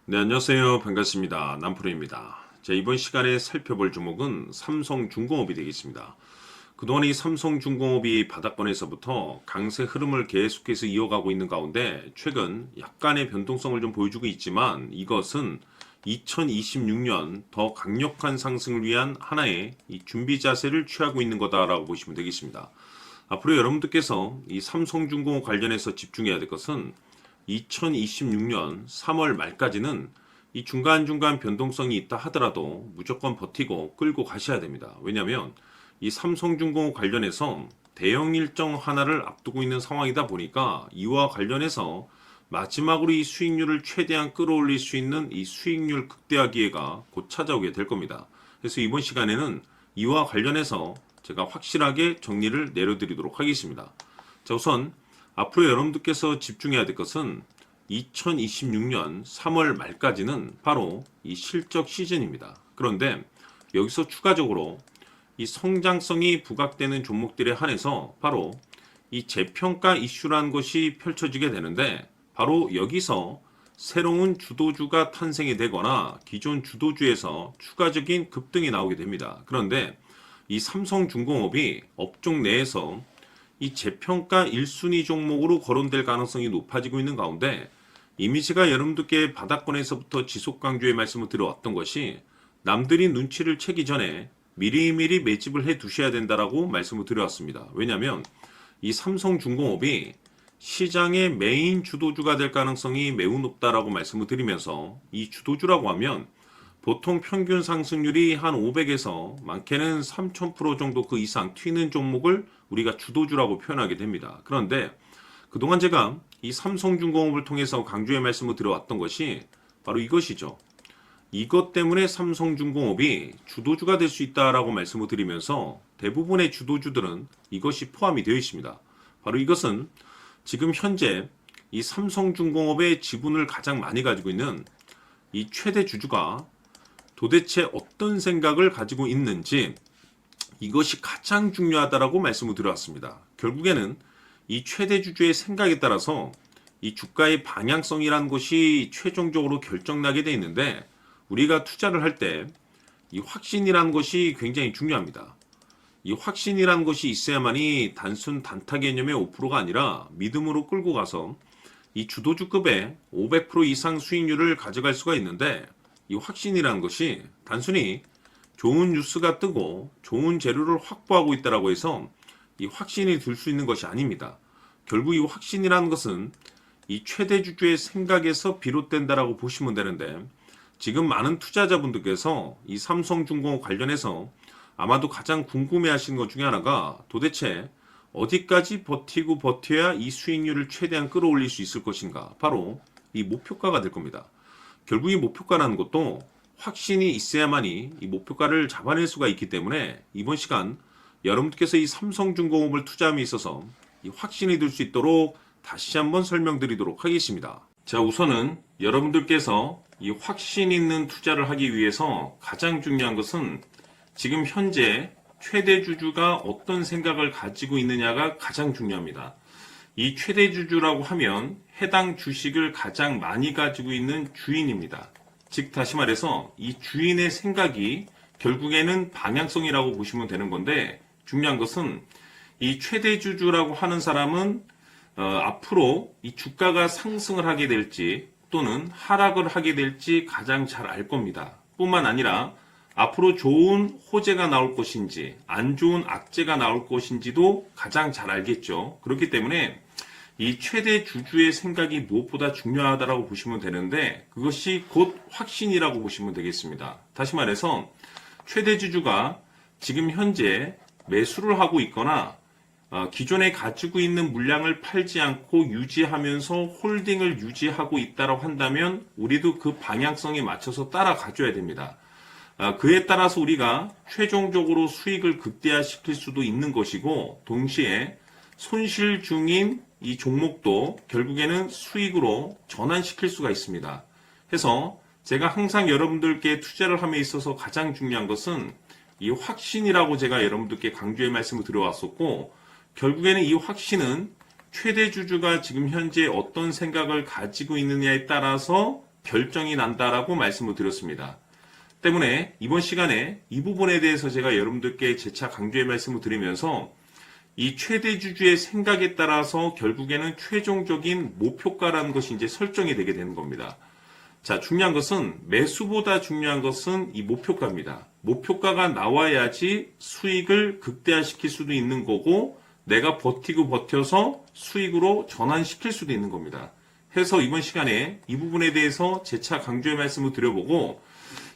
네, 안녕하세요. 반갑습니다. 남프로입니다. 자, 이번 시간에 살펴볼 종목은 삼성중공업이 되겠습니다. 그동안 이 삼성중공업이 바닥권에서부터 강세 흐름을 계속해서 이어가고 있는 가운데 최근 약간의 변동성을 좀 보여주고 있지만 이것은 2026년 더 강력한 상승을 위한 하나의 이 준비 자세를 취하고 있는 거다라고 보시면 되겠습니다. 앞으로 여러분들께서 이 삼성중공업 관련해서 집중해야 될 것은 2026년 3월 말까지는 이 중간중간 변동성이 있다 하더라도 무조건 버티고 끌고 가셔야 됩니다. 왜냐하면 이 삼성중공업 관련해서 대형 일정 하나를 앞두고 있는 상황이다 보니까 이와 관련해서 마지막으로 이 수익률을 최대한 끌어올릴 수 있는 이 수익률 극대화 기회가 곧 찾아오게 될 겁니다. 그래서 이번 시간에는 이와 관련해서 제가 확실하게 정리를 내려드리도록 하겠습니다. 자, 우선 앞으로 여러분들께서 집중해야 될 것은 2026년 3월 말까지는 바로 이 실적 시즌입니다. 그런데 여기서 추가적으로 이 성장성이 부각되는 종목들에 한해서 바로 이 재평가 이슈라는 것이 펼쳐지게 되는데 바로 여기서 새로운 주도주가 탄생이 되거나 기존 주도주에서 추가적인 급등이 나오게 됩니다. 그런데 이 삼성중공업이 업종 내에서 이 재평가 1순위 종목으로 거론될 가능성이 높아지고 있는 가운데 이미지가 여러분들께 바닥권에서부터 지속 강조의 말씀을 드려왔던 것이 남들이 눈치를 채기 전에 미리미리 매집을 해 두셔야 된다라고 말씀을 드려왔습니다. 왜냐하면 이 삼성중공업이 시장의 메인 주도주가 될 가능성이 매우 높다라고 말씀을 드리면서 이 주도주라고 하면 보통 평균 상승률이 한 500에서 많게는 3000% 정도 그 이상 튀는 종목을 우리가 주도주라고 표현하게 됩니다. 그런데 그동안 제가 이 삼성중공업을 통해서 강조의 말씀을 드려왔던 것이 바로 이것이죠. 이것 때문에 삼성중공업이 주도주가 될 수 있다라고 말씀을 드리면서 대부분의 주도주들은 이것이 포함이 되어 있습니다. 바로 이것은 지금 현재 이 삼성중공업의 지분을 가장 많이 가지고 있는 이 최대 주주가 도대체 어떤 생각을 가지고 있는지 이것이 가장 중요하다라고 말씀을 드려왔습니다. 결국에는 이 최대 주주의 생각에 따라서 이 주가의 방향성이라는 것이 최종적으로 결정나게 돼 있는데 우리가 투자를 할 때 이 확신이라는 것이 굉장히 중요합니다. 이 확신이라는 것이 있어야만이 단순 단타 개념의 5%가 아니라 믿음으로 끌고 가서 이 주도주급의 500% 이상 수익률을 가져갈 수가 있는데 이 확신이라는 것이 단순히 좋은 뉴스가 뜨고 좋은 재료를 확보하고 있다라고 해서 이 확신이 들 수 있는 것이 아닙니다. 결국 이 확신이라는 것은 이 최대 주주의 생각에서 비롯된다라고 보시면 되는데 지금 많은 투자자분들께서 이 삼성중공업 관련해서 아마도 가장 궁금해하시는 것 중에 하나가 도대체 어디까지 버티고 버텨야 이 수익률을 최대한 끌어올릴 수 있을 것인가, 바로 이 목표가가 될 겁니다. 결국 이 목표가라는 것도 확신이 있어야만이 이 목표가를 잡아낼 수가 있기 때문에 이번 시간 여러분께서 이 삼성중공업을 투자함에 있어서 이 확신이 들 수 있도록 다시 한번 설명드리도록 하겠습니다. 자, 우선은 여러분들께서 이 확신 있는 투자를 하기 위해서 가장 중요한 것은 지금 현재 최대 주주가 어떤 생각을 가지고 있느냐가 가장 중요합니다. 이 최대 주주라고 하면 해당 주식을 가장 많이 가지고 있는 주인입니다. 즉 다시 말해서 이 주인의 생각이 결국에는 방향성이라고 보시면 되는 건데 중요한 것은 이 최대 주주라고 하는 사람은 앞으로 이 주가가 상승을 하게 될지 또는 하락을 하게 될지 가장 잘 알 겁니다. 뿐만 아니라 앞으로 좋은 호재가 나올 것인지 안 좋은 악재가 나올 것인지도 가장 잘 알겠죠. 그렇기 때문에 이 최대 주주의 생각이 무엇보다 중요하다고 보시면 되는데 그것이 곧 확신이라고 보시면 되겠습니다. 다시 말해서 최대 주주가 지금 현재 매수를 하고 있거나 기존에 가지고 있는 물량을 팔지 않고 유지하면서 홀딩을 유지하고 있다고 한다면 우리도 그 방향성에 맞춰서 따라가줘야 됩니다. 그에 따라서 우리가 최종적으로 수익을 극대화시킬 수도 있는 것이고 동시에 손실 중인 이 종목도 결국에는 수익으로 전환시킬 수가 있습니다. 해서 제가 항상 여러분들께 투자를 함에 있어서 가장 중요한 것은 이 확신이라고 제가 여러분들께 강조의 말씀을 드려왔었고 결국에는 이 확신은 최대 주주가 지금 현재 어떤 생각을 가지고 있느냐에 따라서 결정이 난다라고 말씀을 드렸습니다. 때문에 이번 시간에 이 부분에 대해서 제가 여러분들께 재차 강조의 말씀을 드리면서 이 최대 주주의 생각에 따라서 결국에는 최종적인 목표가라는 것이 이제 설정이 되게 되는 겁니다. 자, 중요한 것은 매수보다 중요한 것은 이 목표가입니다. 목표가가 나와야지 수익을 극대화시킬 수도 있는 거고 내가 버티고 버텨서 수익으로 전환시킬 수도 있는 겁니다. 해서 이번 시간에 이 부분에 대해서 재차 강조의 말씀을 드려보고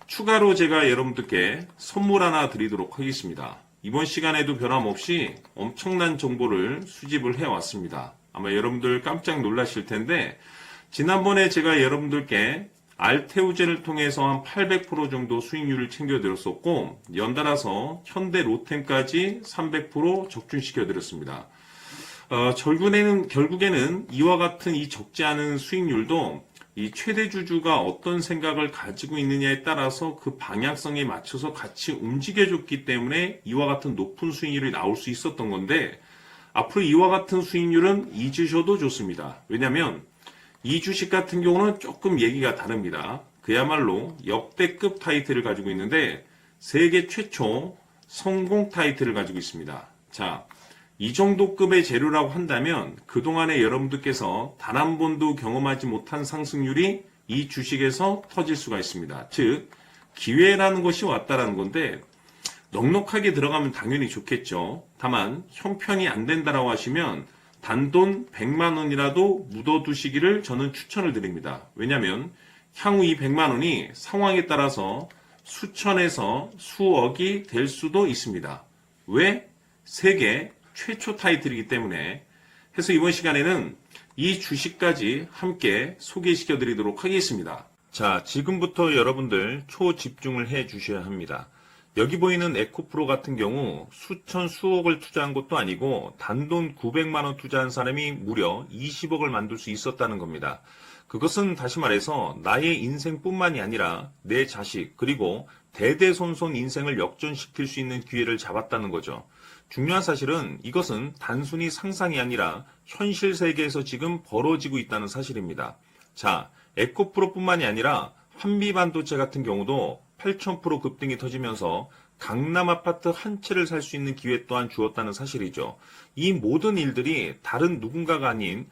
추가로 제가 여러분들께 선물 하나 드리도록 하겠습니다. 이번 시간에도 변함없이 엄청난 정보를 수집을 해왔습니다. 아마 여러분들 깜짝 놀라실 텐데 지난번에 제가 여러분들께 알테오젠을 통해서 한 800% 정도 수익률을 챙겨드렸었고 연달아서 현대 로템까지 300% 적중시켜드렸습니다. 결국에는 이와 같은 이 적지 않은 수익률도 이 최대 주주가 어떤 생각을 가지고 있느냐에 따라서 그 방향성에 맞춰서 같이 움직여줬기 때문에 이와 같은 높은 수익률이 나올 수 있었던 건데 앞으로 이와 같은 수익률은 잊으셔도 좋습니다. 왜냐하면 이 주식 같은 경우는 조금 얘기가 다릅니다. 그야말로 역대급 타이틀을 가지고 있는데 세계 최초 성공 타이틀을 가지고 있습니다. 자, 이 정도 급의 재료라고 한다면 그동안에 여러분들께서 단 한 번도 경험하지 못한 상승률이 이 주식에서 터질 수가 있습니다. 즉 기회라는 것이 왔다라는 건데 넉넉하게 들어가면 당연히 좋겠죠. 다만 형편이 안 된다라고 하시면 단돈 100만 원이라도 묻어두시기를 저는 추천을 드립니다. 왜냐하면 향후 이 100만 원이 상황에 따라서 수천에서 수억이 될 수도 있습니다. 왜? 세계 최초 타이틀이기 때문에. 해서 이번 시간에는 이 주식까지 함께 소개시켜 드리도록 하겠습니다. 자, 지금부터 여러분들 초집중을 해 주셔야 합니다. 여기 보이는 에코프로 같은 경우 수천 수억을 투자한 것도 아니고 단돈 900만 원 투자한 사람이 무려 20억을 만들 수 있었다는 겁니다. 그것은 다시 말해서 나의 인생뿐만이 아니라 내 자식 그리고 대대손손 인생을 역전시킬 수 있는 기회를 잡았다는 거죠. 중요한 사실은 이것은 단순히 상상이 아니라 현실 세계에서 지금 벌어지고 있다는 사실입니다. 자, 에코프로뿐만이 아니라 한미반도체 같은 경우도 8,000% 급등이 터지면서 강남 아파트 한 채를 살 수 있는 기회 또한 주었다는 사실이죠. 이 모든 일들이 다른 누군가가 아닌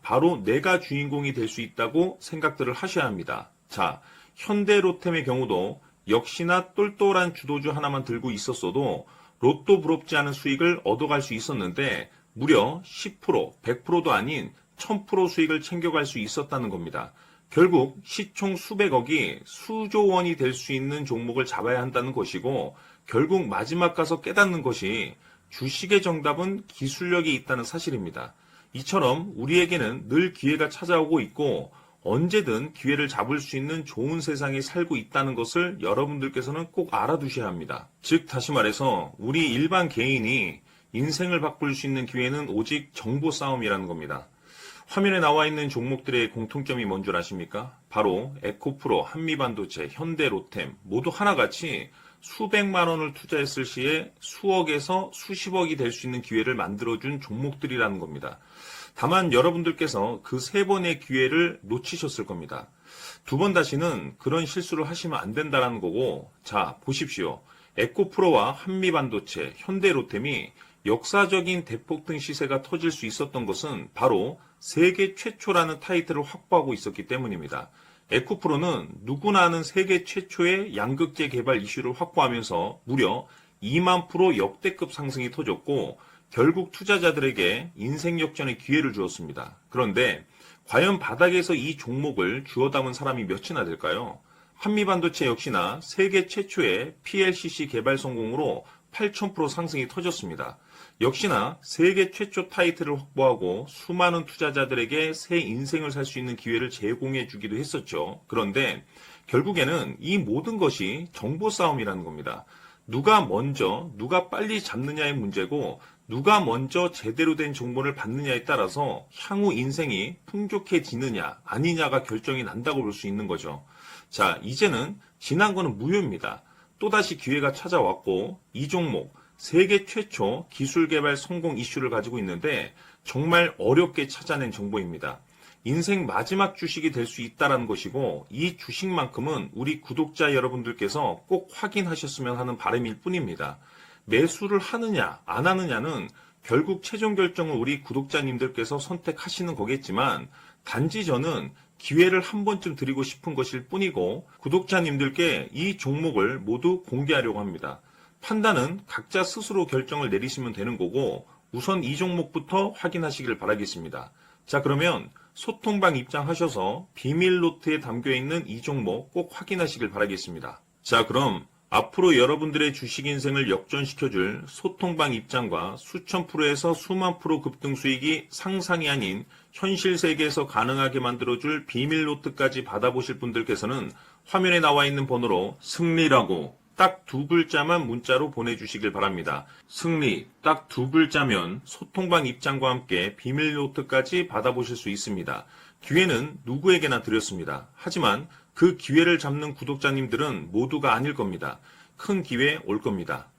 바로 내가 주인공이 될 수 있다고 생각들을 하셔야 합니다. 자, 현대로템의 경우도 역시나 똘똘한 주도주 하나만 들고 있었어도 로또 부럽지 않은 수익을 얻어갈 수 있었는데 무려 10%, 100%도 아닌 1000% 수익을 챙겨갈 수 있었다는 겁니다. 결국 시총 수백억이 수조 원이 될 수 있는 종목을 잡아야 한다는 것이고 결국 마지막 가서 깨닫는 것이 주식의 정답은 기술력이 있다는 사실입니다. 이처럼 우리에게는 늘 기회가 찾아오고 있고 언제든 기회를 잡을 수 있는 좋은 세상에 살고 있다는 것을 여러분들께서는 꼭 알아두셔야 합니다. 즉 다시 말해서 우리 일반 개인이 인생을 바꿀 수 있는 기회는 오직 정보 싸움이라는 겁니다. 화면에 나와 있는 종목들의 공통점이 뭔 줄 아십니까? 바로 에코프로, 한미반도체, 현대로템 모두 하나같이 수백만 원을 투자했을 시에 수억에서 수십억이 될 수 있는 기회를 만들어준 종목들이라는 겁니다. 다만 여러분들께서 그 세 번의 기회를 놓치셨을 겁니다. 두 번 다시는 그런 실수를 하시면 안 된다는 거고, 자 보십시오. 에코프로와 한미반도체, 현대로템이 역사적인 대폭등 시세가 터질 수 있었던 것은 바로 세계 최초라는 타이틀을 확보하고 있었기 때문입니다. 에코프로는 누구나 아는 세계 최초의 양극재 개발 이슈를 확보하면서 무려 2만 프로 역대급 상승이 터졌고 결국 투자자들에게 인생 역전의 기회를 주었습니다. 그런데 과연 바닥에서 이 종목을 주워 담은 사람이 몇이나 될까요? 한미반도체 역시나 세계 최초의 PLCC 개발 성공으로 8,000% 상승이 터졌습니다. 역시나 세계 최초 타이틀을 확보하고 수많은 투자자들에게 새 인생을 살 수 있는 기회를 제공해 주기도 했었죠. 그런데 결국에는 이 모든 것이 정보 싸움이라는 겁니다. 누가 먼저, 누가 빨리 잡느냐의 문제고 누가 먼저 제대로 된 정보를 받느냐에 따라서 향후 인생이 풍족해지느냐 아니냐가 결정이 난다고 볼 수 있는 거죠. 자, 이제는 지난 거는 무효입니다. 또다시 기회가 찾아왔고 이 종목 세계 최초 기술 개발 성공 이슈를 가지고 있는데 정말 어렵게 찾아낸 정보입니다. 인생 마지막 주식이 될 수 있다는 것이고 이 주식만큼은 우리 구독자 여러분들께서 꼭 확인하셨으면 하는 바람일 뿐입니다. 매수를 하느냐 안 하느냐는 결국 최종 결정을 우리 구독자님들께서 선택하시는 거겠지만 단지 저는 기회를 한 번쯤 드리고 싶은 것일 뿐이고 구독자님들께 이 종목을 모두 공개하려고 합니다. 판단은 각자 스스로 결정을 내리시면 되는 거고 우선 이 종목부터 확인하시길 바라겠습니다. 자, 그러면 소통방 입장하셔서 비밀 노트에 담겨 있는 이 종목 꼭 확인하시길 바라겠습니다. 자, 그럼 앞으로 여러분들의 주식 인생을 역전시켜줄 소통방 입장과 수천 프로에서 수만 프로 급등 수익이 상상이 아닌 현실 세계에서 가능하게 만들어줄 비밀 노트까지 받아보실 분들께서는 화면에 나와 있는 번호로 승리라고 딱 두 글자만 문자로 보내주시길 바랍니다. 승리 딱 두 글자면 소통방 입장과 함께 비밀 노트까지 받아보실 수 있습니다. 기회는 누구에게나 드렸습니다. 하지만 그 기회를 잡는 구독자님들은 모두가 아닐 겁니다. 큰 기회 올 겁니다.